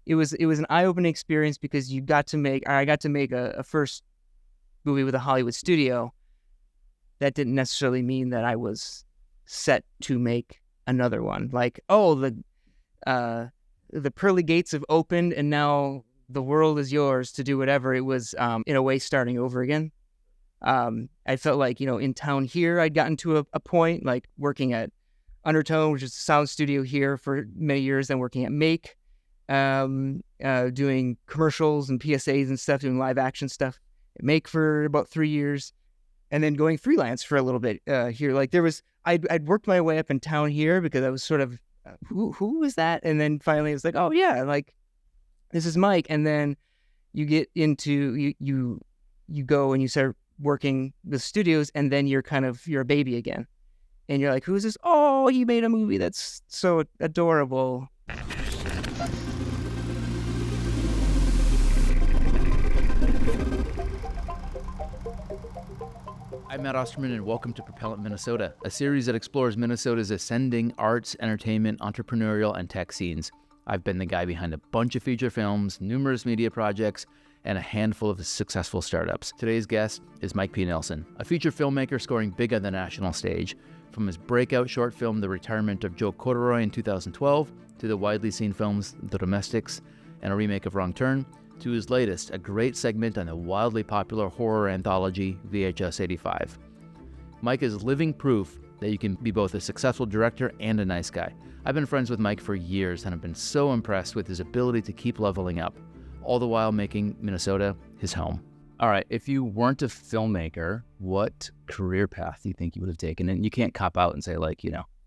it was an eye-opening experience because I got to make a first movie with a Hollywood studio. That didn't necessarily mean that I was set to make another one. Like, oh, the pearly gates have opened and now the world is yours to do whatever. It was, in a way, starting over again. I felt like, in town here, I'd gotten to a point, like working at Undertone, which is a sound studio here for many years, then working at Make, doing commercials and PSAs and stuff, doing live action stuff at Make for about 3 years, and then going freelance for a little bit here. Like I'd worked my way up in town here because I was sort of, who was that? And then finally it was like, oh yeah, like this is Mike. And then you get into, you go and you start working the studios, and then you're a baby again. And you're like, who's this? Oh, he made a movie that's so adorable. I'm Matt Osterman, and welcome to Propellant Minnesota, a series that explores Minnesota's ascending arts, entertainment, entrepreneurial, and tech scenes. I've been the guy behind a bunch of feature films, numerous media projects, and a handful of successful startups. Today's guest is Mike P. Nelson, a feature filmmaker scoring big on the national stage. From his breakout short film, The Retirement of Joe Corduroy in 2012, to the widely seen films The Domestics and a remake of Wrong Turn, to his latest, a great segment on the wildly popular horror anthology VHS 85. Mike is living proof that you can be both a successful director and a nice guy. I've been friends with Mike for years and have been so impressed with his ability to keep leveling up, all the while making Minnesota his home. All right, if you weren't a filmmaker, what career path do you think you would have taken? And you can't cop out and say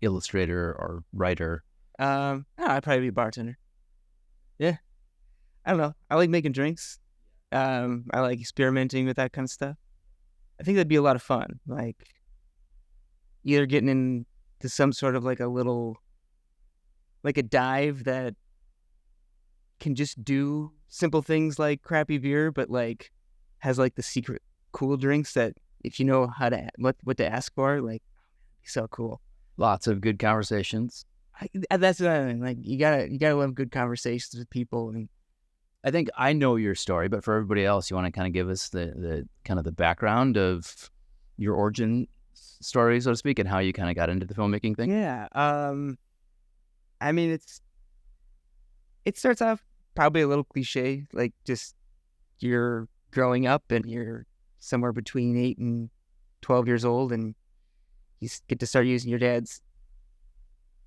illustrator or writer. I'd probably be a bartender. Yeah. I don't know. I like making drinks. I like experimenting with that kind of stuff. I think that'd be a lot of fun. Like either getting into some sort of like a dive that can just do simple things like crappy beer, but like has like the secret cool drinks that if you know how to what to ask for, like so cool. Lots of good conversations. That's what I mean. Like you gotta love good conversations with people. And I think I know your story, but for everybody else, you want to kind of give us the kind of the background of your origin story, so to speak, and how you kind of got into the filmmaking thing. Yeah. I mean, it starts off probably a little cliche, like just you're growing up and you're somewhere between 8 and 12 years old, and you get to start using your dad's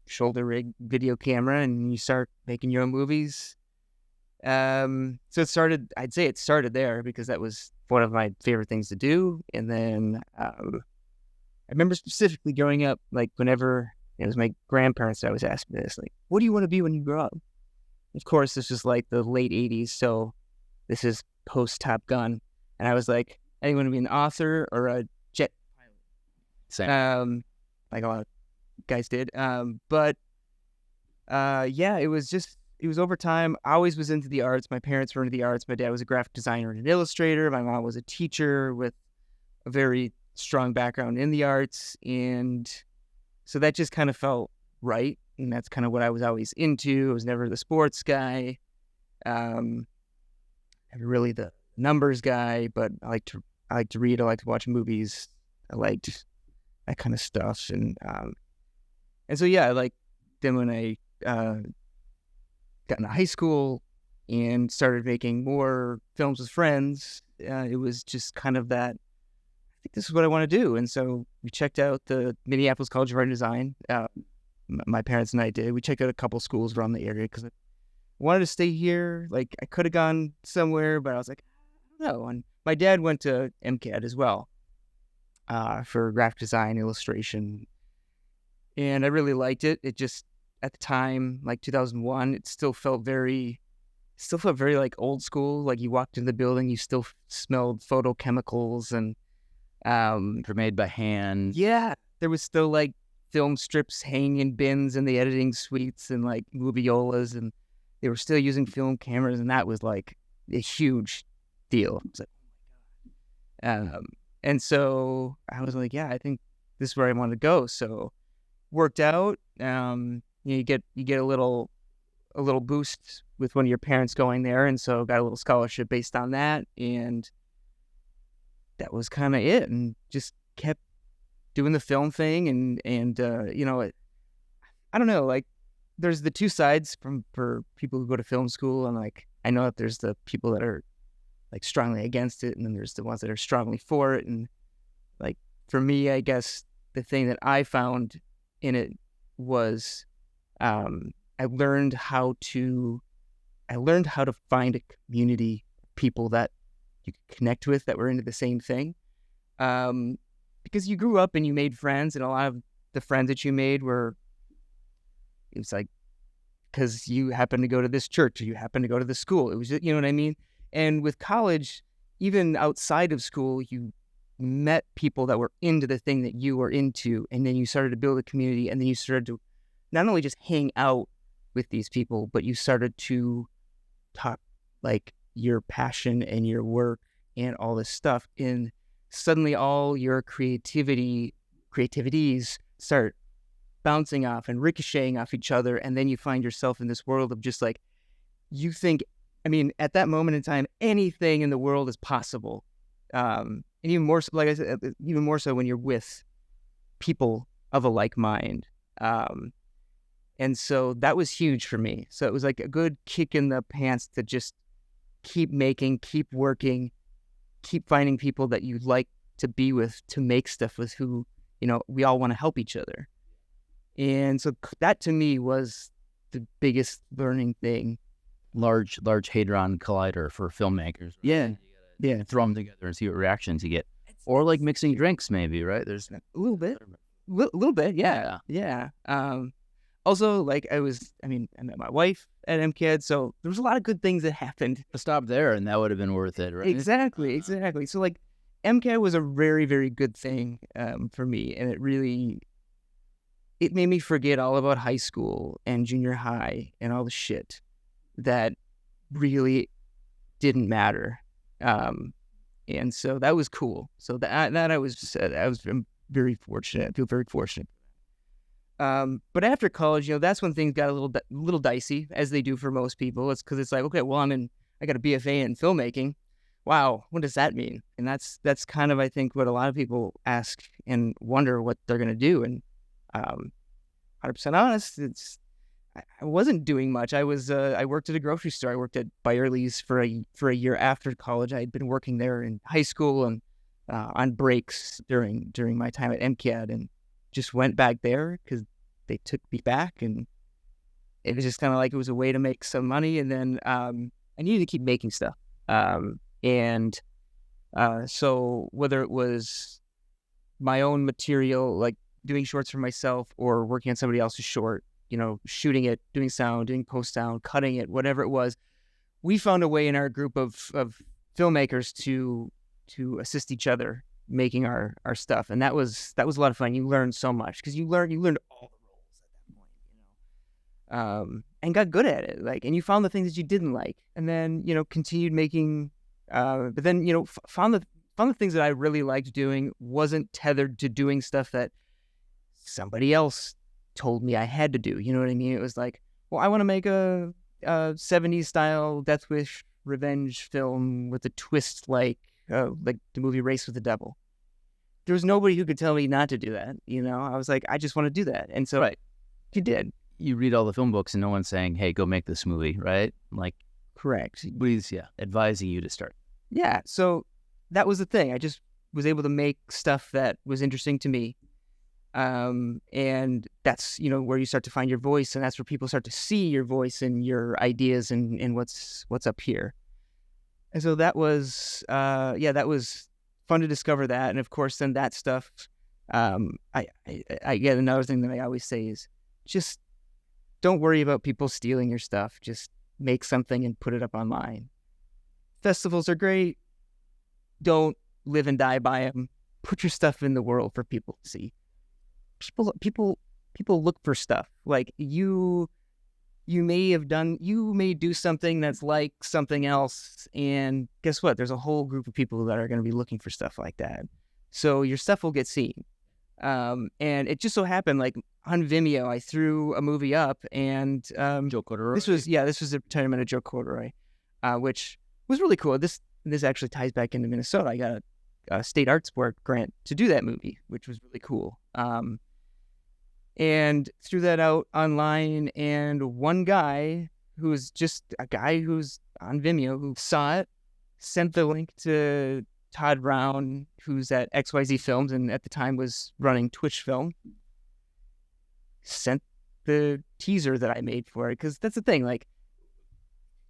shoulder rig video camera, and you start making your own movies. So I'd say it started there because that was one of my favorite things to do. And then I remember specifically growing up, like whenever it was my grandparents that I was asking this, like, what do you want to be when you grow up? Of course, this was like the late 80s, so this is post Top Gun. And I was like, I want to be an author or a jet pilot. Same. Like a lot of guys did. But it was over time. I always was into the arts. My parents were into the arts. My dad was a graphic designer and an illustrator. My mom was a teacher with a very strong background in the arts. And so that just kind of felt right. And that's kind of what I was always into. I was never the sports guy. Never really the numbers guy, but I like to read. I like to watch movies. I liked that kind of stuff. And so, yeah, then when I got into high school and started making more films with friends, it was just kind of that, I think this is what I want to do. And so we checked out the Minneapolis College of Art and Design. My parents and I did. We checked out a couple schools around the area because I wanted to stay here. Like I could have gone somewhere, but I was like, I don't know. And my dad went to MCAD as well for graphic design, illustration. And I really liked it. It just, at the time, like 2001, it still felt very like old school. Like you walked in the building, you still smelled photochemicals and They're made by hand. Yeah, there was still like film strips hanging in bins in the editing suites and like moviolas, and they were still using film cameras, and that was like a huge deal. It was like, oh my God. And so I was like, yeah, I think this is where I want to go. So worked out. You get a little boost with one of your parents going there, and so got a little scholarship based on that, and that was kind of it, and just kept doing the film thing, and I don't know, like there's the two sides for people who go to film school, and like I know that there's the people that are like strongly against it, and then there's the ones that are strongly for it, and like for me, I guess the thing that I found in it was I learned how to find a community of people that you could connect with that were into the same thing. Because you grew up and you made friends, and a lot of the friends that you made it was like, because you happened to go to this church or you happened to go to this school. It was, you know what I mean? And with college, even outside of school, you met people that were into the thing that you were into, and then you started to build a community, and then you started to not only just hang out with these people, but you started to talk like your passion and your work and all this stuff, and suddenly all your creativities start bouncing off and ricocheting off each other, and then you find yourself in this world of just like, you think, I mean, at that moment in time, anything in the world is possible. And even more so, like I said, even more so when you're with people of a like mind. And so that was huge for me. So it was like a good kick in the pants to just keep making, keep working, keep finding people that you like to be with, to make stuff with, who, we all want to help each other. And so that to me was the biggest learning thing. Large hadron collider for filmmakers. Yeah. Yeah. Throw them together and see what reactions you get. Or like mixing drinks, maybe, right? There's a little bit. Yeah. Also, like I met my wife at MCAD, so there was a lot of good things that happened. Stop there, and that would have been worth it, right? Exactly. So like MCAD was a very, very good thing for me, and it made me forget all about high school and junior high and all the shit that really didn't matter. And so that was cool. So that I was very fortunate. I feel very fortunate. But after college, that's when things got a little dicey, as they do for most people. It's because it's like, okay, well, I got a BFA in filmmaking. Wow, what does that mean? And that's kind of, I think, what a lot of people ask and wonder what they're gonna do. And 100% honest, I wasn't doing much. I worked at a grocery store. I worked at Byerly's for a year after college. I had been working there in high school and on breaks during my time at MCAD, and just went back there because they took me back, and it was just kind of like it was a way to make some money. And then I needed to keep making stuff. So whether it was my own material, like doing shorts for myself, or working on somebody else's short, shooting it, doing sound, doing post sound, cutting it, whatever it was, we found a way in our group of filmmakers to assist each other making our stuff. And that was a lot of fun. You learned so much because you learned all the roles at that point, and got good at it. Like, and you found the things that you didn't like, and then, continued making, but then, found the things that I really liked doing wasn't tethered to doing stuff that somebody else told me I had to do. You know what I mean? It was like, well, I want to make a 70s style Death Wish revenge film with a twist like the movie Race with the Devil. There was nobody who could tell me not to do that. I was like, I just want to do that. And so right. You did. You read all the film books and no one's saying, hey, go make this movie, right? Like, correct. Nobody's advising you to start. Yeah. So that was the thing. I just was able to make stuff that was interesting to me. And that's, where you start to find your voice, and that's where people start to see your voice and your ideas and what's up here. And so that was, that was fun to discover that. And of course, then that stuff, I get another thing that I always say is just don't worry about people stealing your stuff. Just make something and put it up online. Festivals are great. Don't live and die by them. Put your stuff in the world for people to see. People look for stuff. Like you may do something that's like something else, and guess what? There's a whole group of people that are going to be looking for stuff like that. So your stuff will get seen. And it just so happened, like on Vimeo, I threw a movie up, and Joe Corduroy. this was the retirement of Joe Corduroy, which was really cool. This actually ties back into Minnesota. I got a state art sport grant to do that movie, which was really cool. And threw that out online, and one guy who's just a guy who's on Vimeo who saw it, sent the link to Todd Brown, who's at XYZ Films and at the time was running Twitch Film, sent the teaser that I made for it. Because that's the thing, like,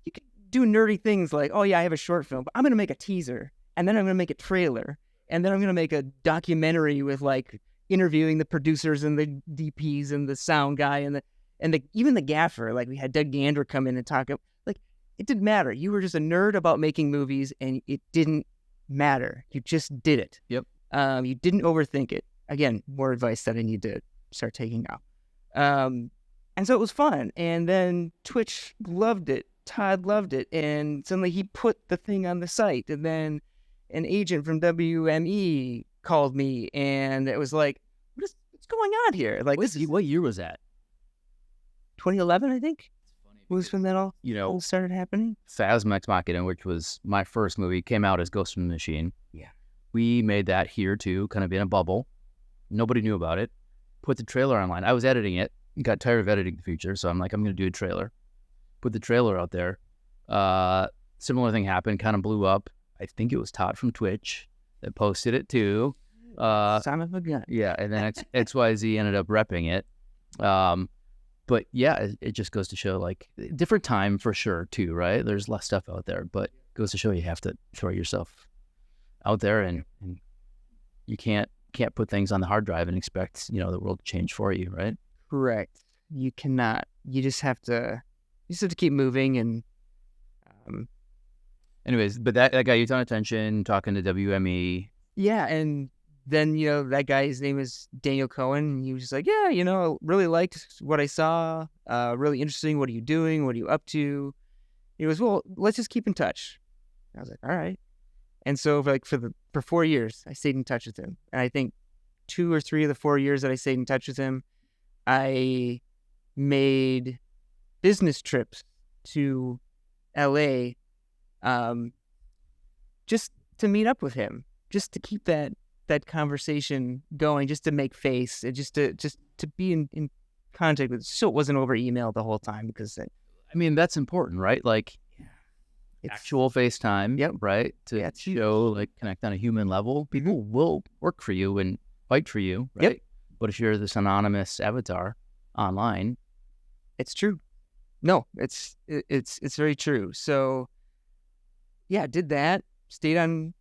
you can do nerdy things like, oh yeah, I have a short film, but I'm going to make a teaser, and then I'm going to make a trailer, and then I'm going to make a documentary with like interviewing the producers and the DPs and the sound guy and even the gaffer. Like we had Doug Gander come in and talk. Like it didn't matter. You were just a nerd about making movies, and it didn't matter. You just did it. Yep. You didn't overthink it. Again, more advice that I need to start taking now. And so it was fun. And then Twitch loved it. Todd loved it. And suddenly he put the thing on the site. And then an agent from WME called me, and it was like, what's going on here? Like, What year was that? 2011, I think. Was when that all You know, started happening. Phasma Ex Machina, which was my first movie, came out as Ghost in the Machine. Yeah. We made that here too, kind of in a bubble. Nobody knew about it. Put the trailer online. I was editing it. Got tired of editing the feature, so I'm like, I'm going to do a trailer. Put the trailer out there. Similar thing happened, kind of blew up. I think it was Todd from Twitch that posted it too. Son of a gun. Yeah, and then XYZ ended up repping it. But yeah, it just goes to show, like, different time for sure too, right? There's less stuff out there, but it goes to show you have to throw yourself out there, and you can't put things on the hard drive and expect, the world to change for you, right? Correct. You cannot. You just have to keep moving. And anyways, but that got you a ton of attention, talking to WME. yeah, and then that guy, his name is Daniel Cohen, and he was just like, yeah, really liked what I saw, really interesting. What are you doing? What are you up to? He goes, well, let's just keep in touch. I was like, all right. And so for 4 years, I stayed in touch with him, and I think 2 or 3 of the 4 years that I stayed in touch with him, I made business trips to LA, just to meet up with him, just to keep that conversation going, just to make face, and just to be in contact with, so it wasn't over email the whole time, because that's important, right? Like, actual FaceTime, Yep. right? To show, like, connect on a human level. People will work for you and fight for you, right? Yep. But if you're this anonymous avatar online, it's true. No, it's very true. So yeah, did that, stayed on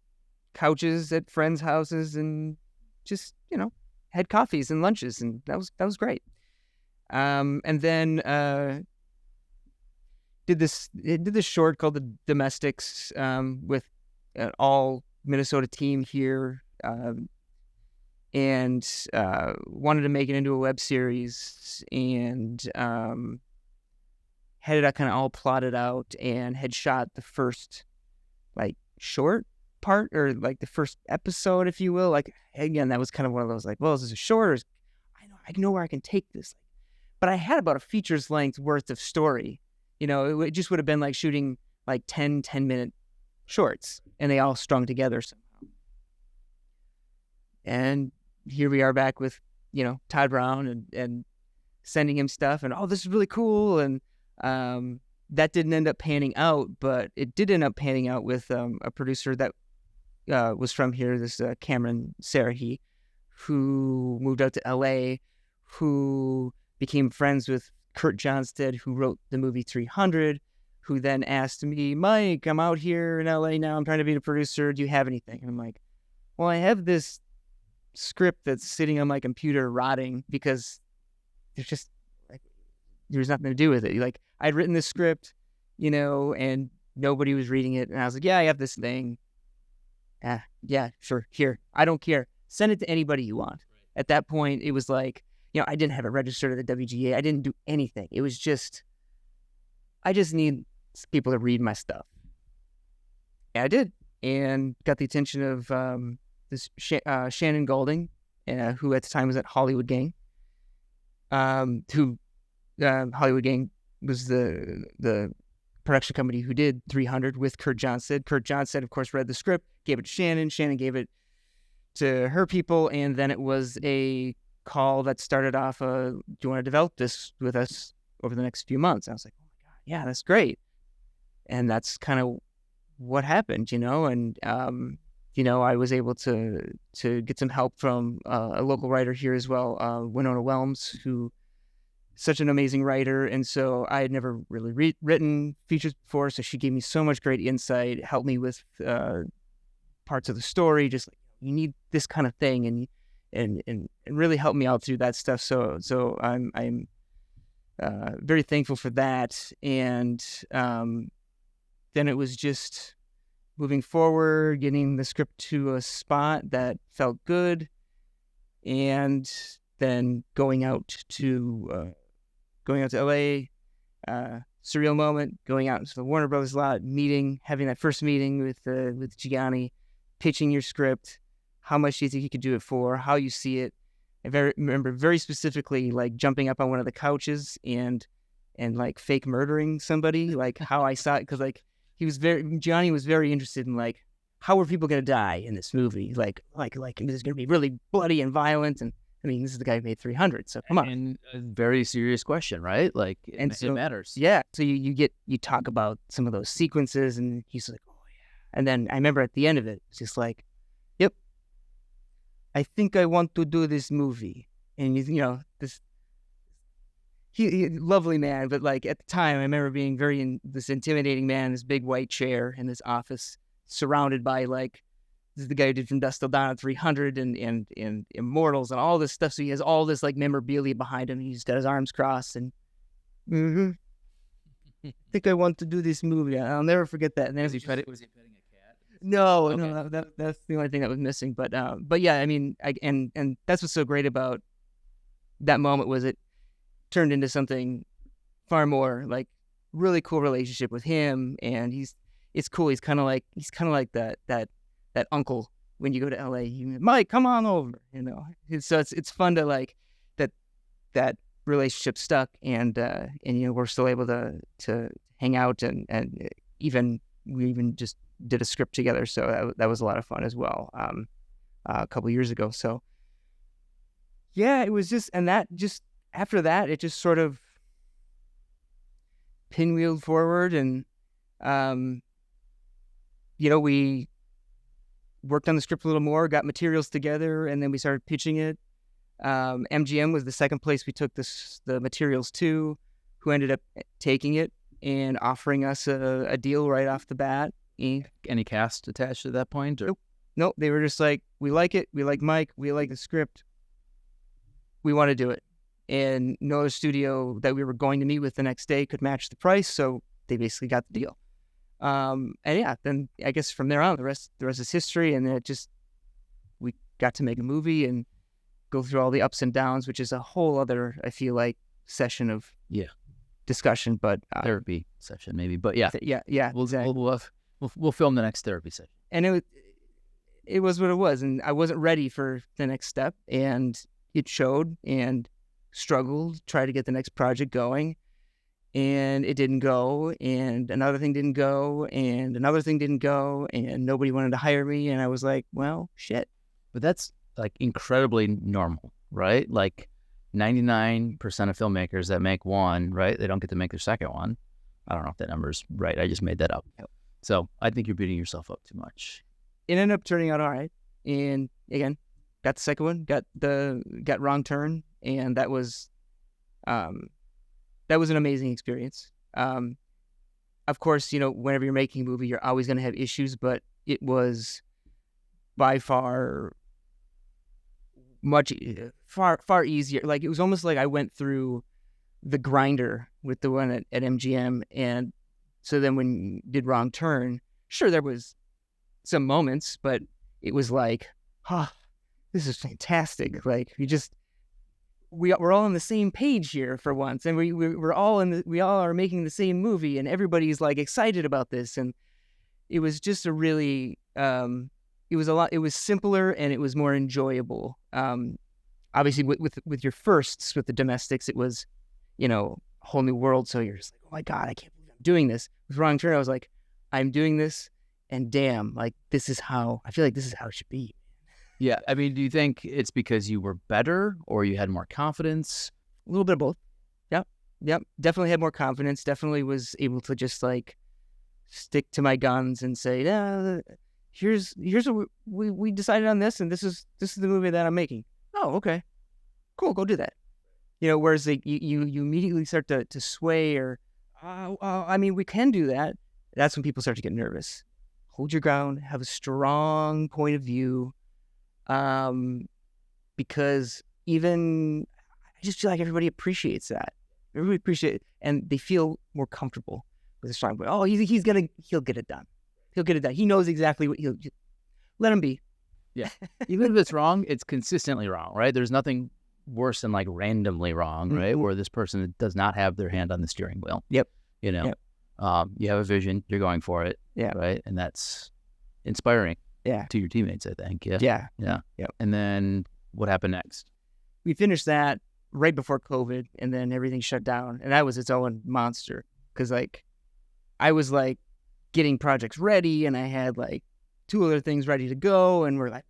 couches at friends' houses, and just, had coffees and lunches, and that was great. And then did this short called The Domestics, with an all Minnesota team here, and wanted to make it into a web series, and had it kind of all plotted out, and had shot the first, like, short part, or like the first episode, if you will. Like, again, that was kind of one of those, like, well, is this a short, or I know where I can take this. But I had about a feature's length worth of story. It just would have been like shooting like 10-minute shorts, and they all strung together somehow. And here we are back with, Todd Brown, and sending him stuff, and, oh, this is really cool. And that didn't end up panning out, but it did end up panning out with a producer that was from here, this Cameron Sarahi, who moved out to LA, who became friends with Kurt Johnstead, who wrote the movie 300, who then asked me, Mike, I'm out here in LA now, I'm trying to be a producer, do you have anything? And I'm like, well, I have this script that's sitting on my computer rotting, because there's nothing to do with it. Like, I'd written this script, and nobody was reading it, and I was like, yeah, I have this thing. Yeah, sure, here, I don't care, send it to anybody you want. At that point, it was like, I didn't have it registered at the WGA. I didn't do anything. It was just, I just need people to read my stuff. And I did, and got the attention of this Shannon Golding, who at the time was at Hollywood Gang. Hollywood Gang was the production company who did 300 with Kurt Johnson. Kurt Johnson, of course, read the script, gave it to Shannon. Shannon gave it to her people, and then it was a call that started off, do you want to develop this with us over the next few months? I was like, oh my God, yeah, that's great. And that's kind of what happened, and I was able to get some help from a local writer here as well, Winona Whelms, who such an amazing writer. And so I had never really written features before, so she gave me so much great insight, helped me with parts of the story, just like, you need this kind of thing, and really helped me out through that stuff. So I'm very thankful for that. And then it was just moving forward, getting the script to a spot that felt good, and then going out to LA, surreal moment, going out into the Warner Brothers lot, having that first meeting with Gianni, pitching your script, how much do you think you could do it for, how you see it. I remember very specifically, like, jumping up on one of the couches and like fake murdering somebody, like how I saw it, because like Gianni was very interested in, like, how are people going to die in this movie? Like this is going to be really bloody and violent. And I mean, this is the guy who made 300, so come on. And a very serious question, right? Like, and it matters. Yeah. So you talk about some of those sequences, and he's like, oh yeah. And then I remember at the end of it, it's just like, yep, I think I want to do this movie. And this, he lovely man, but like at the time, I remember being this intimidating man in this big white chair in this office, surrounded by, like, this is the guy who did From Dusk Till Dawn, 300 and Immortals and all this stuff. So he has all this like memorabilia behind him. He's got his arms crossed and I think I want to do this movie. I'll never forget that. And then was he petting a cat? No, Okay. no, that's the only thing that was missing. But yeah, I mean, and that's what's so great about that moment, was it turned into something far more, like, really cool relationship with him. And it's cool. He's kind of like that uncle when you go to LA. Mike, come on over. So it's fun to, like, that relationship stuck, and we're still able to hang out, and we even just did a script together. So that was a lot of fun as well. A couple years ago. So yeah, it was just, and that just after that, it just sort of pinwheeled forward, and we worked on the script a little more, got materials together, and then we started pitching it. MGM was the second place we took the materials to, who ended up taking it and offering us a deal right off the bat. Any cast attached at that point? Or? Nope. They were just like, we like it. We like Mike. We like the script. We want to do it. And no other studio that we were going to meet with the next day could match the price, so they basically got the deal. And yeah, then I guess from there on, the rest is history. And then we got to make a movie and go through all the ups and downs, which is a whole other, I feel like, session of discussion. But therapy session maybe. But yeah, we'll film the next therapy session. And it was what it was, and I wasn't ready for the next step, and it showed, and struggled, tried to get the next project going. And it didn't go, and another thing didn't go, and another thing didn't go, and nobody wanted to hire me. And I was like, well, shit. But that's, like, incredibly normal, right? Like, 99% of filmmakers that make one, right, they don't get to make their second one. I don't know if that number's right. I just made that up. So I think you're beating yourself up too much. It ended up turning out all right. And again, got the second one, got Wrong Turn, and that was an amazing experience. Of course, whenever you're making a movie, you're always going to have issues, but it was by far far easier. Like, it was almost like I went through the grinder with the one at MGM. And so then when you did Wrong Turn, sure, there was some moments, but it was like, this is fantastic. Like, we're all on the same page here for once, and we all are making the same movie, and everybody's, like, excited about this. And it was just a really it was simpler, and it was more enjoyable. obviously with your firsts, with the domestics, it was, you know, a whole new world. So you're just like, oh my God, I can't believe I'm doing this. With Wrong Turn, I was like, I'm doing this, and damn, like I feel like this is how it should be. Yeah. I mean, do you think it's because you were better or you had more confidence? A little bit of both. Yep. Definitely had more confidence. Definitely was able to just like stick to my guns and say, yeah, here's what we decided on this, and this is the movie that I'm making. Oh, okay, cool, go do that. You know, whereas like, you immediately start to sway or, I mean, we can do that. That's when people start to get nervous. Hold your ground, have a strong point of view, because even I just feel like everybody appreciates that. Everybody appreciates it, and they feel more comfortable with a strong point. Oh, he'll get it done. He'll get it done. He knows exactly what he'll let him be. Yeah. Even if it's wrong, it's consistently wrong, right? There's nothing worse than like randomly wrong, right? Where this person does not have their hand on the steering wheel. Yep. You know, Yep. You have a vision, you're going for it. Yeah. Right. And that's inspiring. Yeah. To your teammates, I think. Yeah. Yeah. Yeah. Yep. And then what happened next? We finished that right before COVID, and then everything shut down, and that was its own monster. Because like, I was like getting projects ready, and I had like 2 other things ready to go, and we're like,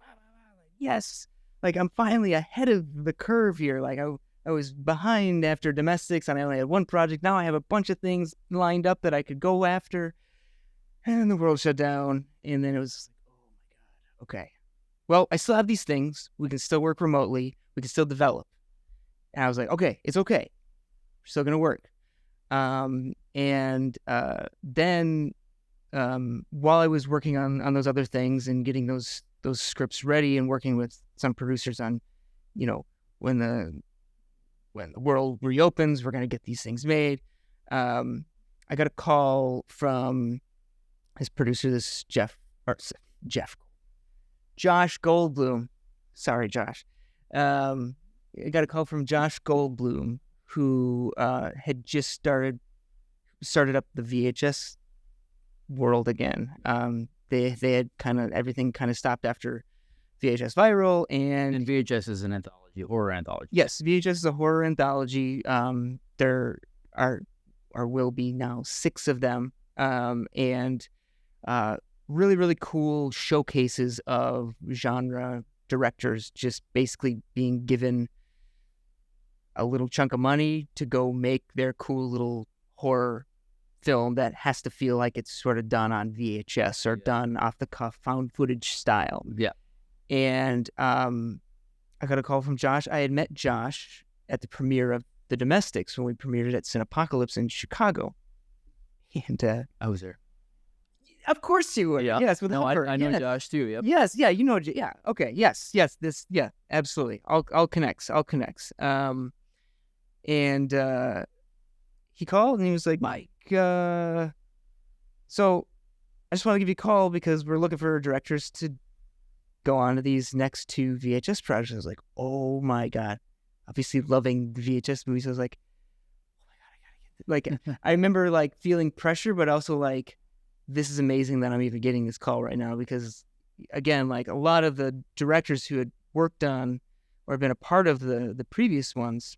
yes, like I'm finally ahead of the curve here. Like I was behind after domestics, and I only had 1 project. Now I have a bunch of things lined up that I could go after, and the world shut down. And then it was like, oh my God, okay, well, I still have these things. We can still work remotely. We can still develop. And I was like, okay, it's okay. We're still going to work. Then while I was working on those other things and getting those scripts ready and working with some producers on, you know, when the world reopens, we're going to get these things made. I got a call from his producer, this Josh Goldblum. Sorry, Josh. I got a call from Josh Goldblum, who had just started up the VHS world again. They had everything kind of stopped after VHS Viral, and VHS is an anthology, horror anthology. Yes, VHS is a horror anthology. There will be now 6 of them, and really, really cool showcases of genre directors just basically being given a little chunk of money to go make their cool little horror film that has to feel like it's sort of done on VHS or done off the cuff, found footage style. Yeah. And I got a call from Josh. I had met Josh at the premiere of The Domestics when we premiered it at Cinepocalypse in Chicago. And I was there. Of course you were. Yeah. Yes, with no, Hopper. I know Yes. Josh too. Yep. Yes, yeah, you know, yeah, okay, yes, this, yeah, absolutely. I'll connect. And he called and he was like, Mike, so I just want to give you a call because we're looking for directors to go on to these next 2 VHS projects. I was like, oh my God, obviously loving the VHS movies. I was like, oh my God, I gotta get this. Like, I remember like feeling pressure, but also like, this is amazing that I'm even getting this call right now, because again, like a lot of the directors who had worked on or been a part of the previous ones,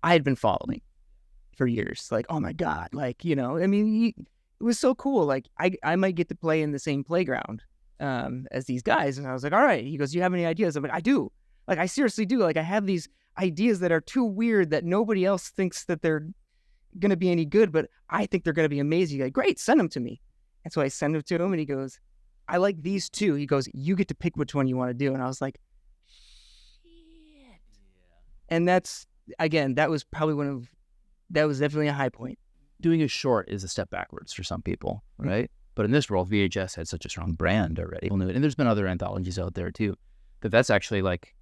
I had been following for years. Like, oh my God, like, you know, I mean, it was so cool. Like I might get to play in the same playground as these guys. And I was like, all right. He goes, do you have any ideas? I'm like, I do. Like, I seriously do. Like, I have these ideas that are too weird that nobody else thinks that they're going to be any good, but I think they're going to be amazing. He's like, great, send them to me. And so I send them to him, and he goes, I like these 2. He goes, you get to pick which one you want to do. And I was like, shit. Yeah. And that's, again, that was definitely a high point. Doing a short is a step backwards for some people, right? Mm-hmm. But in this world, VHS had such a strong brand already. People knew it. And there's been other anthologies out there too. That's actually like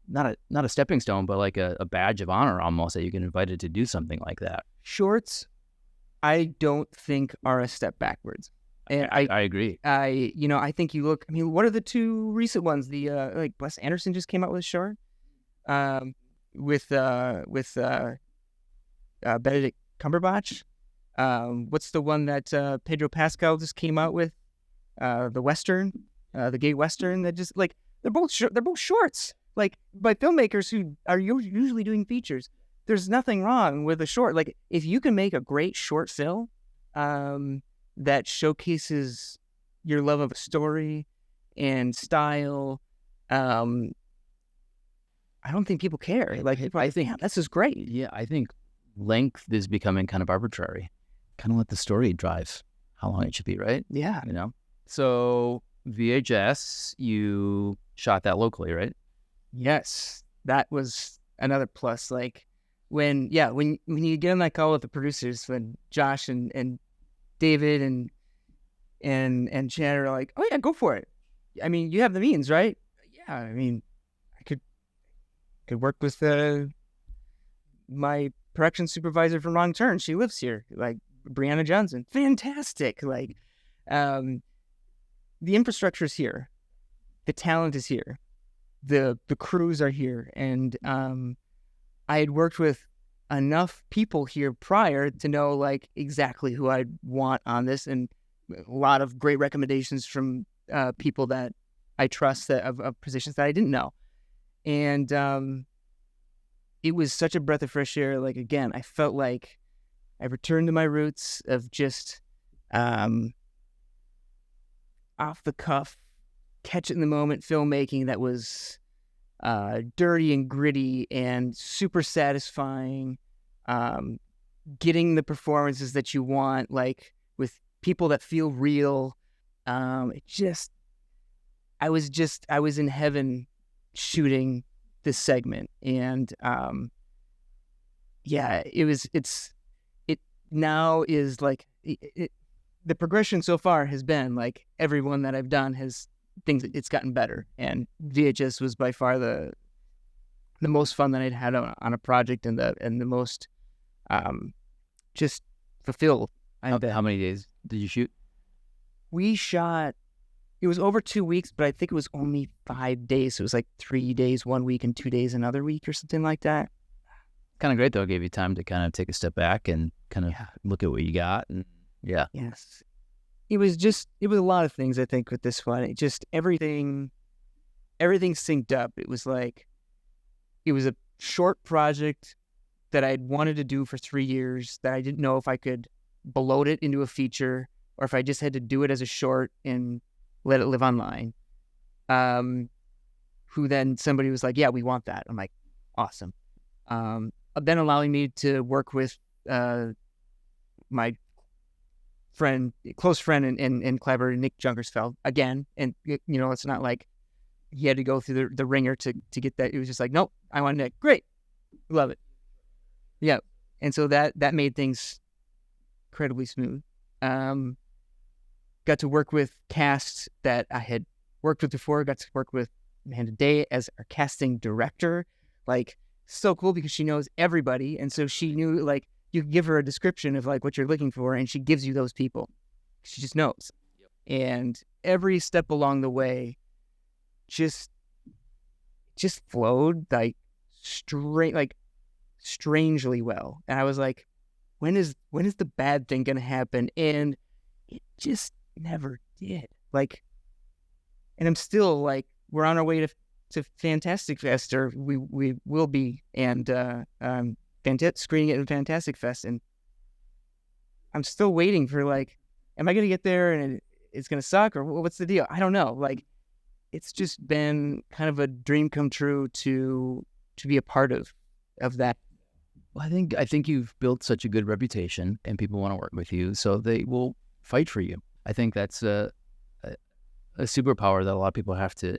not a stepping stone, but like a badge of honor almost, that you get invited to do something like that. Shorts, I don't think are a step backwards. And I agree. I think you look, I mean, what are the 2 recent ones? The like Wes Anderson just came out with a short with Benedict Cumberbatch. What's the one that Pedro Pascal just came out with? The Western, the gay Western that just like they're both shorts. like by filmmakers who are usually doing features. There's nothing wrong with a short. Like if you can make a great short film that showcases your love of a story and style, I don't think people care. Like I think this is great. Yeah, I think length is becoming kind of arbitrary. Kind of let the story drive how long it should be, right? Yeah. You know? So VHS, you shot that locally, right? Yes, that was another plus. Like when you get on that call with the producers, when Josh and David and Chad are like, oh yeah, go for it. I mean, you have the means, right? Yeah, I mean, I could work with my production supervisor from Wrong Turn. She lives here, like Brianna Johnson. Fantastic. Like, the infrastructure is here, the talent is here, the crews are here, and I had worked with enough people here prior to know like exactly who I'd want on this, and a lot of great recommendations from people that I trust that of positions that I didn't know. And it was such a breath of fresh air. Like, again, I felt like I returned to my roots of just off the cuff, catch it in the moment filmmaking that was dirty and gritty and super satisfying. Getting the performances that you want, like with people that feel real. I was in heaven shooting this segment, and it now is like the progression so far has been like everyone that I've done has things, it's gotten better, and VHS was by far the most fun that I'd had on a project, and the most just fulfilled. How many days did you shoot? We shot, it was over 2 weeks, but I think it was only 5 days. So it was like 3 days 1 week and 2 days another week or something like that. Kind of great though. It gave you time to kind of take a step back and kind of look at what you got. And yeah. Yes. It was a lot of things, I think, with this one. It just, everything synced up. It was like, it was a short project that I'd wanted to do for 3 years that I didn't know if I could bloat it into a feature or if I just had to do it as a short and let it live online. Who then somebody was like, yeah, we want that. I'm like, awesome. Then allowing me to work with my close friend and collaborator, Nick Junkersfeld, again. And, you know, it's not like he had to go through the ringer to get that. It was just like, nope, I want Nick. Great. Love it. Yeah. And so that made things incredibly smooth. Got to work with casts that I had worked with before. Got to work with Amanda Day as our casting director. Like, so cool because she knows everybody. And so she knew, like, you could give her a description of like what you're looking for, and she gives you those people. She just knows. Yep. And every step along the way just flowed like strangely well. And I was like, when is the bad thing gonna happen? And it just never did. Like, and I'm still like, we're on our way to Fantastic Fest, or we will be, and screening it in Fantastic Fest, and I'm still waiting for, like, am I gonna get there and it's gonna suck, or what's the deal? I don't know. Like, it's just been kind of a dream come true to be a part of that. Well, I think you've built such a good reputation, and people want to work with you, so they will fight for you. I think that's a superpower that a lot of people have to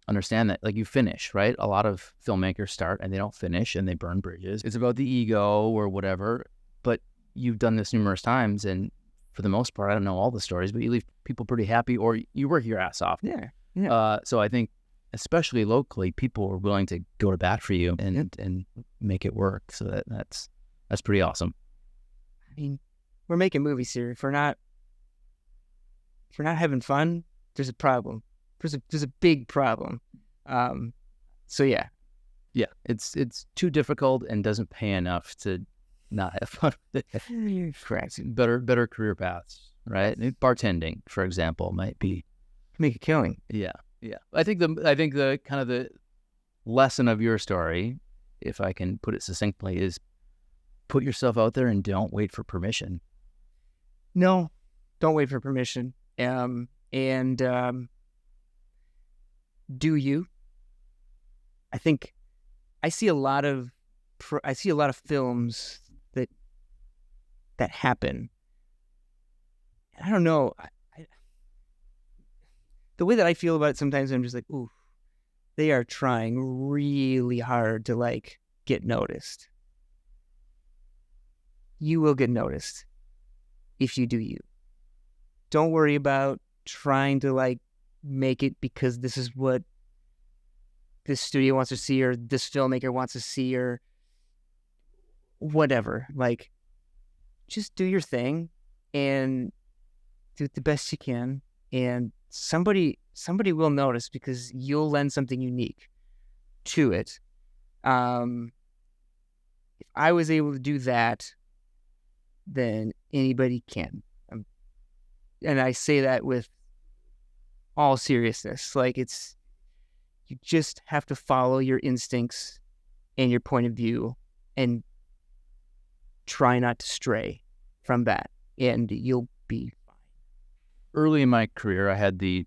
understand, that, like, you finish, right? A lot of filmmakers start and they don't finish and they burn bridges. It's about the ego or whatever, but you've done this numerous times, and for the most part, I don't know all the stories, but you leave people pretty happy, or you work your ass off. Yeah. So I think, especially locally, people are willing to go to bat for you and make it work. So that's pretty awesome. I mean, we're making movies here. If we're not having fun, there's a problem. There's a big problem. So yeah, it's too difficult and doesn't pay enough to not have fun with it. Correct. Better career paths, right? Bartending, for example, might be make a killing. Yeah. I think the kind of the lesson of your story, if I can put it succinctly, is put yourself out there and don't wait for permission. No, don't wait for permission. And do you? I think I see a lot of films that happen. I don't know. The way that I feel about it sometimes, I'm just like, ooh, they are trying really hard to like get noticed. You will get noticed if you do you. Don't worry about trying to like make it because this is what this studio wants to see or this filmmaker wants to see or whatever. Like, just do your thing and do it the best you can, and somebody will notice because you'll lend something unique to it. If I was able to do that, then anybody can. And I say that with all seriousness. Like, you just have to follow your instincts and your point of view and try not to stray from that, and you'll be fine. Early in my career, I had do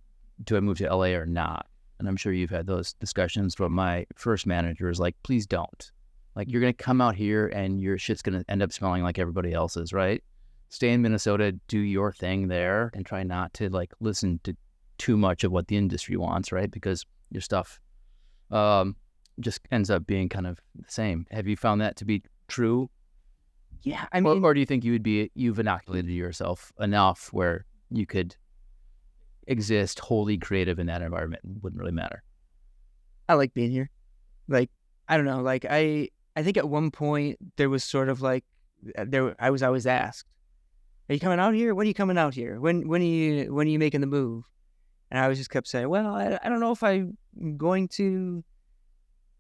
I move to LA or not? And I'm sure you've had those discussions, but my first manager is like, please don't. Like, you're going to come out here and your shit's going to end up smelling like everybody else's, right? Stay in Minnesota, do your thing there, and try not to like listen to too much of what the industry wants, right? Because your stuff just ends up being kind of the same. Have you found that to be true? Yeah, I mean, or do you think you've inoculated yourself enough where you could exist wholly creative in that environment? It wouldn't really matter. I like being here. Like, I don't know. Like, I think at one point there was sort of like I was always asked, "Are you coming out here? When are you coming out here? When are you making the move?" And I was just kept saying, "Well, I don't know if I'm going to."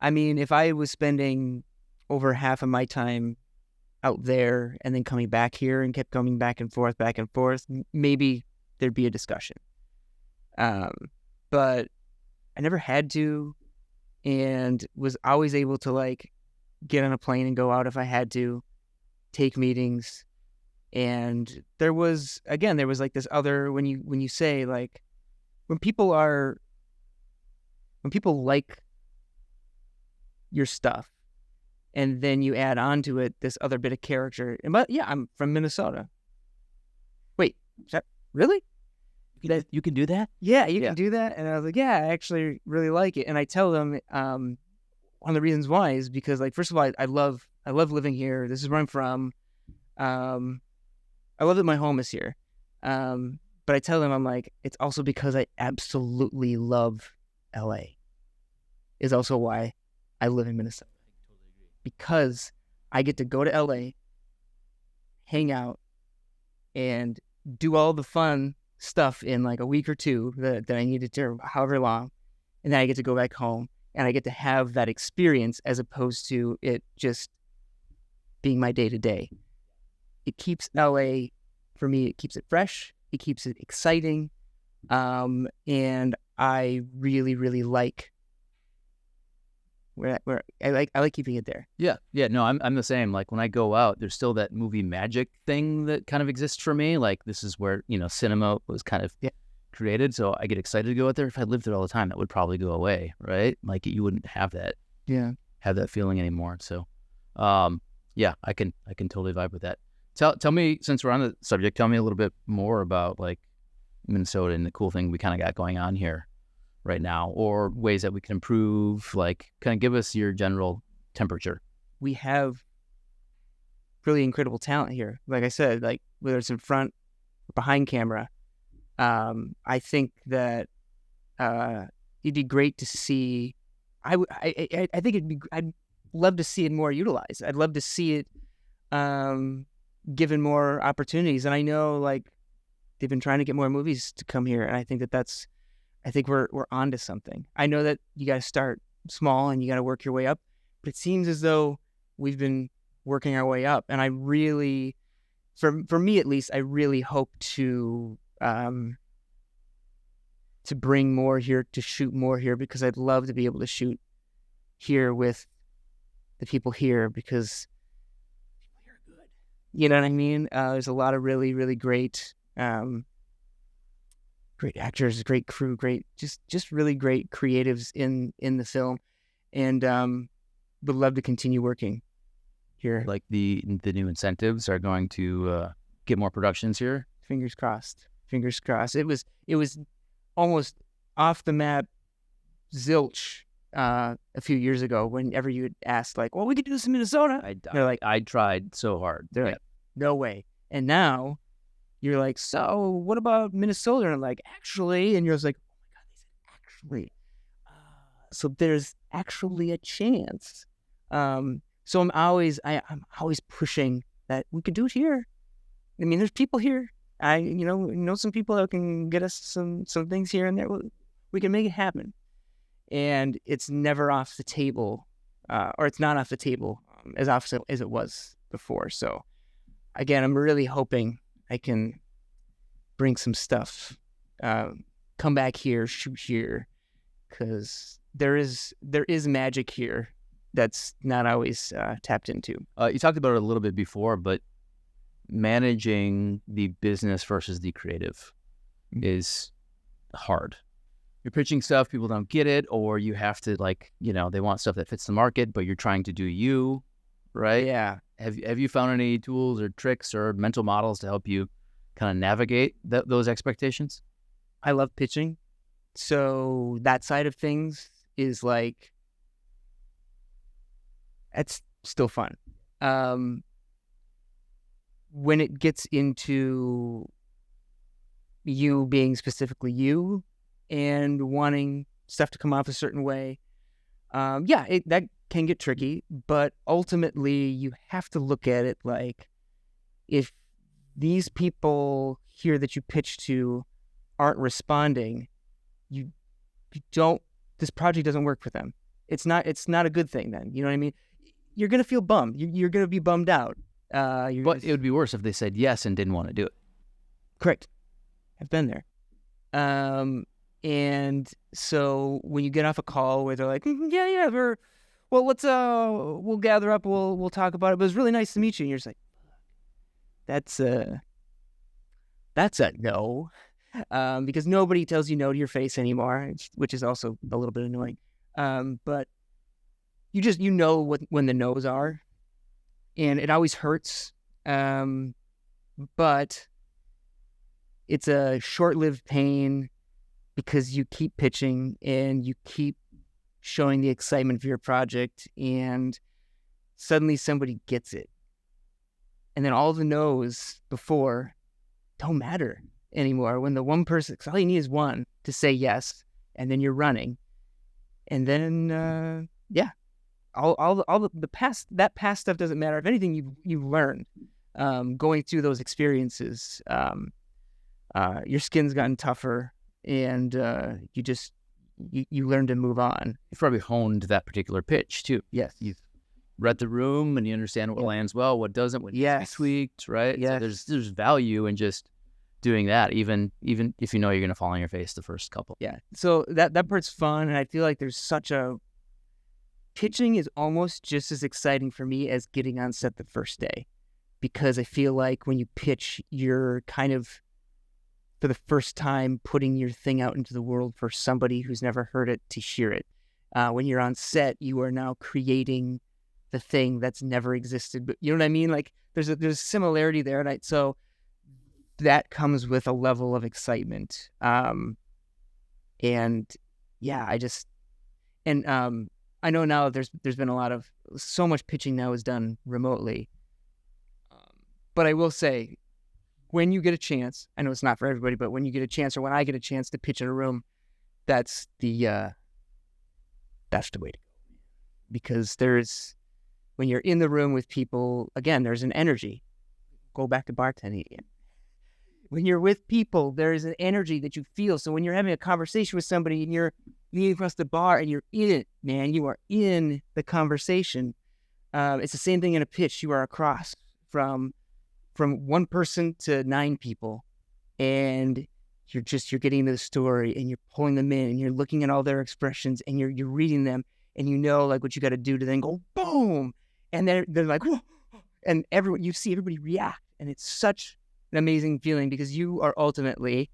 I mean, if I was spending over half of my time out there and then coming back here and kept coming back and forth, maybe there'd be a discussion. But I never had to, and was always able to like get on a plane and go out if I had to, take meetings. And there was like this other, when you say like, when people like your stuff, and then you add on to it this other bit of character. But yeah, I'm from Minnesota. Wait, is that really? You can do that? Yeah, you can do that. And I was like, yeah, I actually really like it. And I tell them one of the reasons why is because, like, first of all, I love living here. This is where I'm from. I love that my home is here. But I tell them, I'm like, it's also because I absolutely love LA. Is also why I live in Minnesota. Because I get to go to LA, hang out, and do all the fun stuff in like a week or two that I needed to, however long, and then I get to go back home and I get to have that experience as opposed to it just being my day to day. It keeps LA, for me, it keeps it fresh, it keeps it exciting, and I really, really like where I like keeping it there. Yeah. No, I'm the same. Like, when I go out, there's still that movie magic thing that kind of exists for me. Like, this is where cinema was kind of created. So I get excited to go out there. If I lived there all the time, that would probably go away, right? Like, you wouldn't have that. Yeah. Have that feeling anymore. So, yeah, I can totally vibe with that. Tell me, since we're on the subject, tell me a little bit more about like Minnesota and the cool thing we kind of got going on here right now, or ways that we can improve. Like, kind of give us your general temperature. We have really incredible talent here. Like I said, like whether it's in front or behind camera, I think that it'd be great to see. I think I'd love to see it more utilized. I'd love to see it given more opportunities. And I know like they've been trying to get more movies to come here, and I think I think we're onto something. I know that you got to start small and you got to work your way up, but it seems as though we've been working our way up. And I really, for me at least, I really hope to bring more here, to shoot more here, because I'd love to be able to shoot here with the people here because people here are good. You know what I mean? There's a lot of really, really great, great actors, great crew, great, just really great creatives in the film, and would love to continue working here. Like the new incentives are going to get more productions here. Fingers crossed. Fingers crossed. It was almost off the map, zilch. A few years ago, whenever you had asked, like, well, we could do this in Minnesota. They're like, I tried so hard. They're like, no way. And now you're like, so what about Minnesota? And I'm like, actually, and you're just like, oh my God, they said actually. So there's actually a chance. So I'm always pushing that we could do it here. I mean, there's people here. I know some people that can get us some things here and there. We can make it happen. And it's never off the table, or it's not off the table as often as it was before. So, again, I'm really hoping I can bring some stuff, come back here, shoot here, because there is magic here that's not always tapped into. You talked about it a little bit before, but managing the business versus the creative is hard. You're pitching stuff, people don't get it, or you have to they want stuff that fits the market, but you're trying to do you, right? Yeah. Have you found any tools or tricks or mental models to help you kind of navigate those expectations? I love pitching. So that side of things is it's still fun. When it gets into you being specifically you, and wanting stuff to come off a certain way, that can get tricky. But ultimately, you have to look at it like, if these people here that you pitch to aren't responding, you don't. This project doesn't work for them. It's not a good thing. Then you know what I mean. You're gonna feel bummed. You're gonna be bummed out. But it would be worse if they said yes and didn't want to do it. Correct. I've been there. And so when you get off a call where they're like, we'll gather up, we'll talk about it, but it's really nice to meet you. And you're just like, that's a no. Because nobody tells you no to your face anymore, which is also a little bit annoying. But you know when the no's are, and it always hurts. But it's a short-lived pain, because you keep pitching and you keep showing the excitement for your project, and suddenly somebody gets it. And then all the no's before don't matter anymore. When the one person, cause all you need is one to say yes, and then you're running. And then, all the past stuff doesn't matter. If anything, you've learned, going through those experiences, your skin's gotten tougher. And you learn to move on. You've probably honed that particular pitch too. Yes. You've read the room and you understand what lands well, what doesn't, what needs to be tweaked, right? Yes. So there's value in just doing that, even if you know you're going to fall on your face the first couple. Yeah. So that part's fun, and I feel like there's pitching is almost just as exciting for me as getting on set the first day, because I feel like when you pitch, you're kind of, for the first time, putting your thing out into the world for somebody who's never heard it to hear it. When you're on set, you are now creating the thing that's never existed. But you know what I mean? Like there's a similarity there, and so that comes with a level of excitement. And yeah, I know now there's been so much pitching now is done remotely. But I will say, when you get a chance, I know it's not for everybody, but when you get a chance, or when I get a chance to pitch in a room, that's the way to go. Because when you're in the room with people, again, there's an energy. Go back to bartending again. When you're with people, there is an energy that you feel. So when you're having a conversation with somebody and you're leaning across the bar and you're in it, man, you are in the conversation. It's the same thing in a pitch. You are across from one person to 9 people, and you're getting into the story, and you're pulling them in, and you're looking at all their expressions, and you're reading them, and you know like what you got to do to then go boom, and they're like, whoa, and you see everybody react, and it's such an amazing feeling because you are ultimately,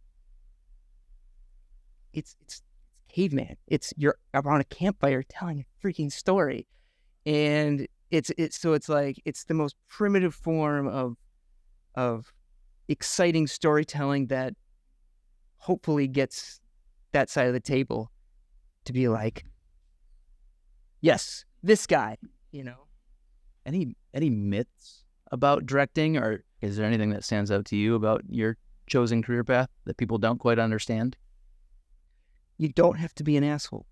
it's caveman. You're around a campfire telling a freaking story, and it's like it's the most primitive form of exciting storytelling that hopefully gets that side of the table to be like, yes, this guy, Any myths about directing, or is there anything that stands out to you about your chosen career path that people don't quite understand? You don't have to be an asshole.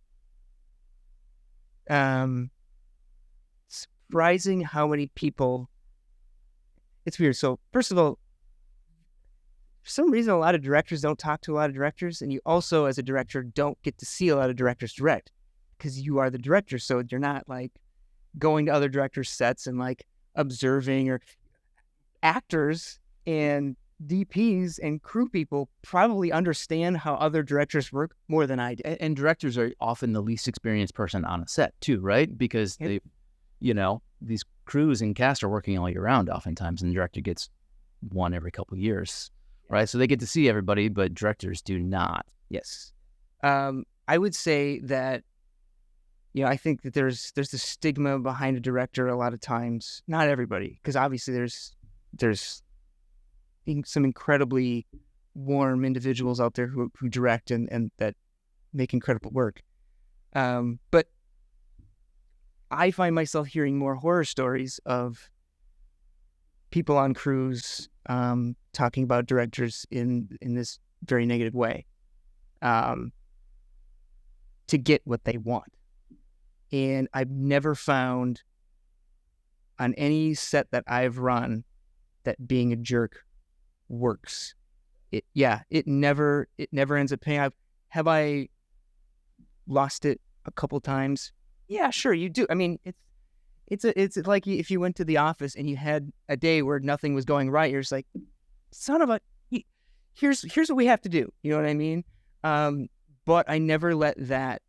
Surprising how many people, it's weird. So first of all, for some reason, a lot of directors don't talk to a lot of directors, and you also, as a director, don't get to see a lot of directors direct because you are the director. So you're not like going to other directors' sets and like observing, or actors and DPs and crew people probably understand how other directors work more than I do. And directors are often the least experienced person on a set too, right? Because Yep. these crews and cast are working all year round oftentimes, and the director gets one every couple of years, right? So they get to see everybody, but directors do not. Yes. I would say that, I think that there's this stigma behind a director a lot of times. Not everybody, because obviously there's some incredibly warm individuals out there who direct and that make incredible work. But I find myself hearing more horror stories of people on crews talking about directors in this very negative way to get what they want. And I've never found on any set that I've run that being a jerk works. It never ends up paying off. Have I lost it a couple times? Yeah, sure, you do. I mean, it's like if you went to the office and you had a day where nothing was going right. You're just like, son of a, here's what we have to do. You know what I mean? But I never let that.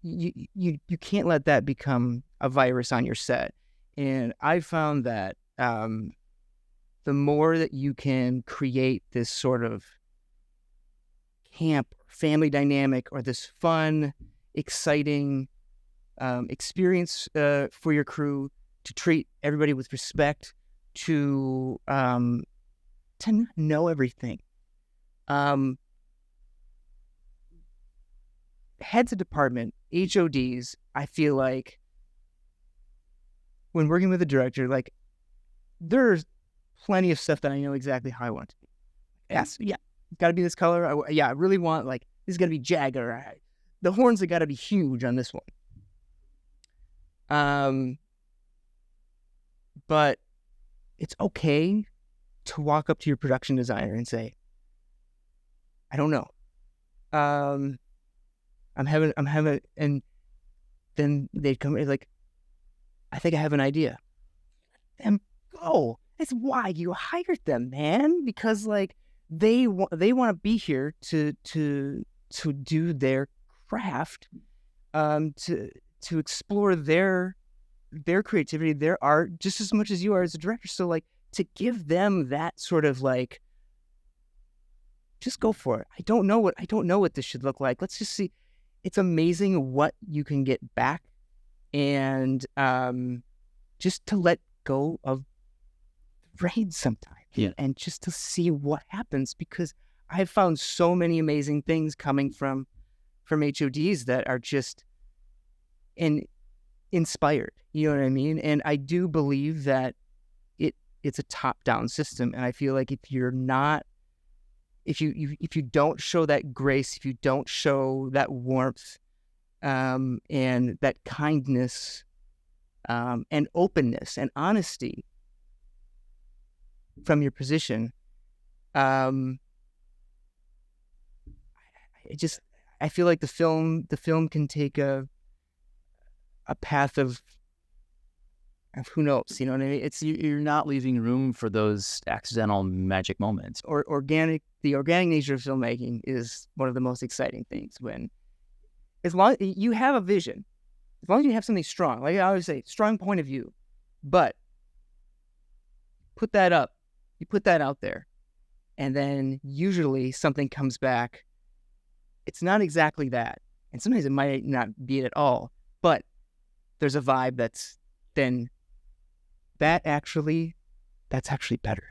You can't let that become a virus on your set. And I found that the more that you can create this sort of camp, family dynamic, or this fun, exciting experience for your crew, to treat everybody with respect, to not know everything. Heads of department, HODs, I feel like when working with a director, like there's plenty of stuff that I know exactly how I want it to be. Yes, yeah, it's got to be this color. I really want, like, this is got to be jagged. The horns have got to be huge on this one. But it's okay to walk up to your production designer and say, I don't know. I'm having, and then they'd come like, I think I have an idea. Let them go. That's why you hired them, man. Because like they want to be here to do their craft, to explore their creativity, their art, just as much as you are as a director. So like to give them that sort of like, just go for it. I don't know what this should look like. Let's just see. It's amazing what you can get back, and just to let go of the reins sometimes, and just to see what happens, because I've found so many amazing things coming from HODs that are just inspired. You know what I mean? And I do believe that it's a top-down system, and I feel like if you're not, if you don't show that grace, if you don't show that warmth, and that kindness, and openness and honesty from your position, I feel like the film can take a path of who knows, you know what I mean? It's You're not leaving room for those accidental magic moments. The organic nature of filmmaking is one of the most exciting things, when as long you have a vision, as long as you have something strong, like I always say, strong point of view, but put that up, you put that out there, and then usually something comes back. It's not exactly that, and sometimes it might not be it at all, but there's a vibe that's then that's actually better.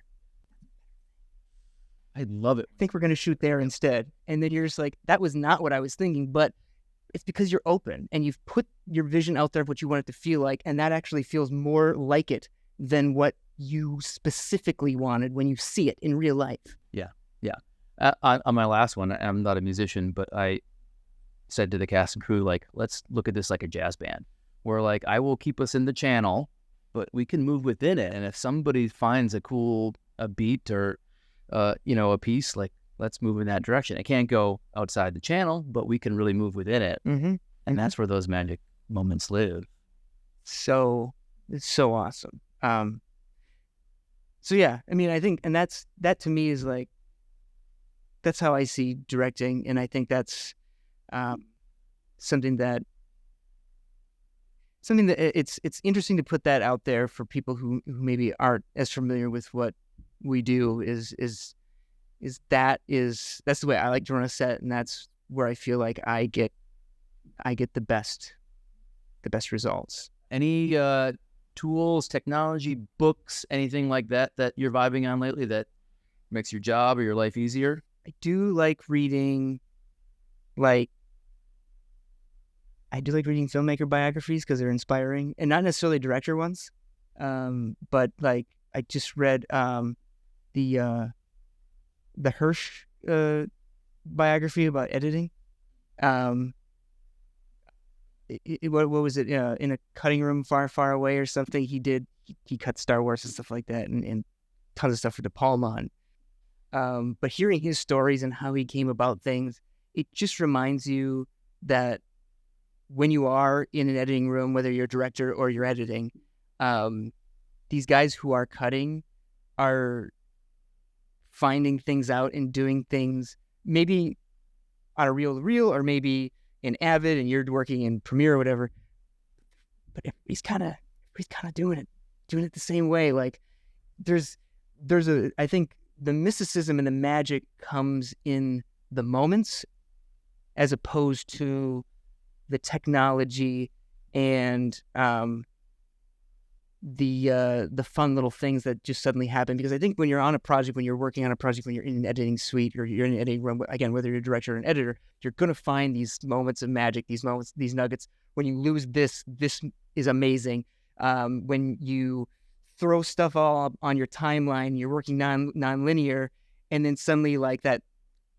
I love it. I think we're going to shoot there instead. And then you're just like, that was not what I was thinking, but it's because you're open and you've put your vision out there of what you want it to feel like. And that actually feels more like it than what you specifically wanted when you see it in real life. Yeah. On my last one, I'm not a musician, but I said to the cast and crew, like, let's look at this like a jazz band, where like I will keep us in the channel, but we can move within it. And if somebody finds a beat or a piece, like, let's move in that direction. It can't go outside the channel, but we can really move within it. Mm-hmm. And that's where those magic moments live. So it's so awesome. So yeah, I mean, I think, and that to me is like, that's how I see directing. And I think that's something that it's interesting to put that out there for people who maybe aren't as familiar with what we do. That's the way I like to run a set, and that's where I feel like I get the best results. Any tools, technology, books, anything like that you're vibing on lately that makes your job or your life easier? I do like reading, filmmaker biographies because they're inspiring, and not necessarily director ones. But like I just read the Hirsch biography about editing. What was it? In a cutting room far, far away or something. He cut Star Wars and stuff like that, and tons of stuff for De Palma. But hearing his stories and how he came about things, it just reminds you that when you are in an editing room, whether you're a director or you're editing, these guys who are cutting are finding things out and doing things maybe on a reel-to-reel or maybe in Avid and you're working in Premiere or whatever. But he's kind of doing it the same way. Like I think the mysticism and the magic comes in the moments as opposed to the technology and the fun little things that just suddenly happen. Because I think when you're on a project, when you're working on a project, when you're in an editing suite or you're in an editing room, again, whether you're a director or an editor, you're going to find these moments of magic, these moments, these nuggets. When you lose this is amazing. When you throw stuff all up on your timeline, you're working non-linear, and then suddenly like that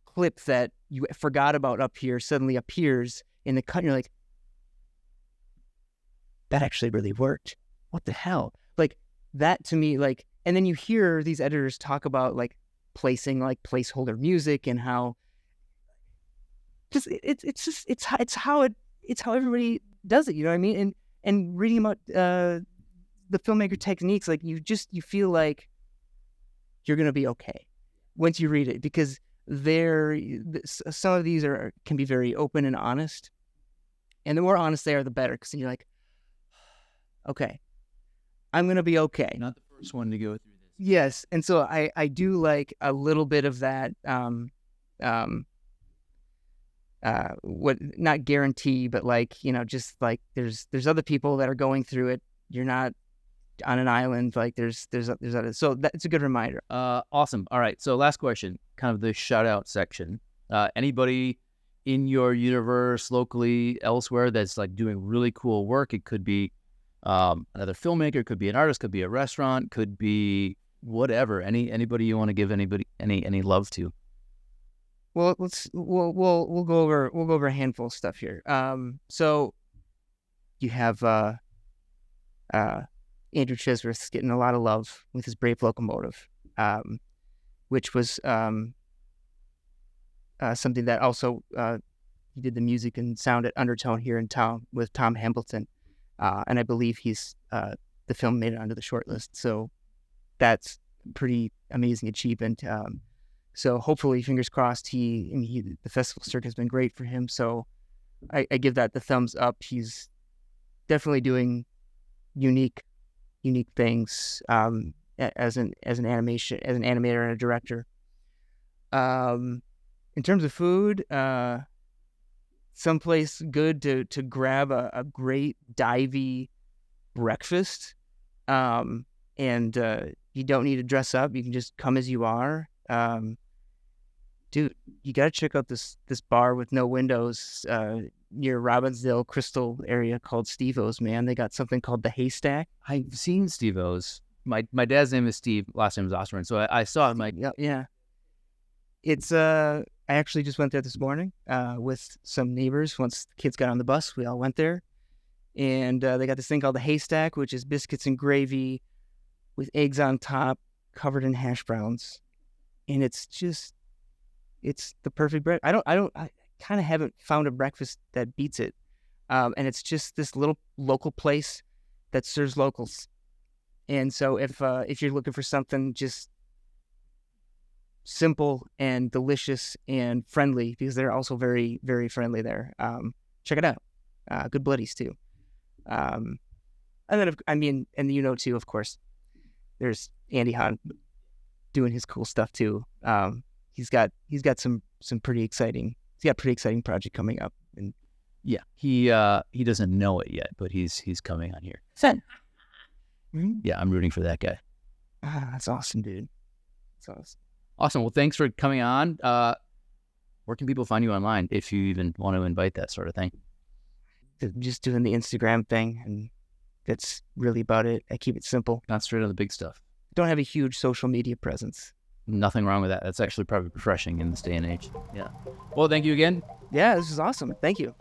clip that you forgot about up here suddenly appears in the cut, and you're like, that actually really worked. What the hell? Like that to me, like, and then you hear these editors talk about like placing like placeholder music and how it's how everybody does it. You know what I mean? And reading about the filmmaker techniques, like you feel like you're going to be okay once you read it, because some of these can be very open and honest, and the more honest they are, the better, because then you're like, okay, I'm going to be okay. Not the first one to go through this. Yes. And so I do like a little bit of that, what, not guarantee, but like, just like there's other people that are going through it. You're not on an island. Like there's other, so that's a good reminder. Awesome. All right. So last question, kind of the shout out section. Anybody in your universe, locally, elsewhere, that's like doing really cool work? It could be another filmmaker, could be an artist, could be a restaurant, could be whatever. Anybody you want to give any love to? Well, we'll go over a handful of stuff here. So you have Andrew Chisworth's getting a lot of love with his Brave Locomotive, which was something that also he did the music and sound at Undertone here in town with Tom Hambleton. And I believe the film made it onto the short list. So that's pretty amazing achievement. So hopefully, fingers crossed, the festival circuit has been great for him. So I give that the thumbs up. He's definitely doing unique things as an animator and a director. In terms of food, someplace good to grab a great divey breakfast, and you don't need to dress up. You can just come as you are. Dude, you gotta check out this bar with no windows near Robbinsdale Crystal area called Steve-O's, man. They got something called the Haystack. I've seen Steve-O's. My dad's name is Steve, last name is Osterman. So I saw it. Yeah. It's I actually just went there this morning with some neighbors. Once the kids got on the bus, we all went there. And they got this thing called the Haystack, which is biscuits and gravy with eggs on top, covered in hash browns. And it's the perfect bread. I kind of haven't found a breakfast that beats it. And it's just this little local place that serves locals. And so if you're looking for something just simple and delicious and friendly, because they're also very, very friendly there, check it out. Good bloodies too. And then, and too, of course, there's Andy Hahn doing his cool stuff too. He's got some pretty exciting. He's got a pretty exciting project coming up. And yeah, he doesn't know it yet, but he's coming on here. Yeah, I'm rooting for that guy. That's awesome, dude. That's awesome. Awesome. Well, thanks for coming on. Where can people find you online if you even want to invite that sort of thing? Just doing the Instagram thing, and that's really about it. I keep it simple. Concentrate on the big stuff. Don't have a huge social media presence. Nothing wrong with that. That's actually probably refreshing in this day and age. Yeah. Well, thank you again. Yeah, this is awesome. Thank you.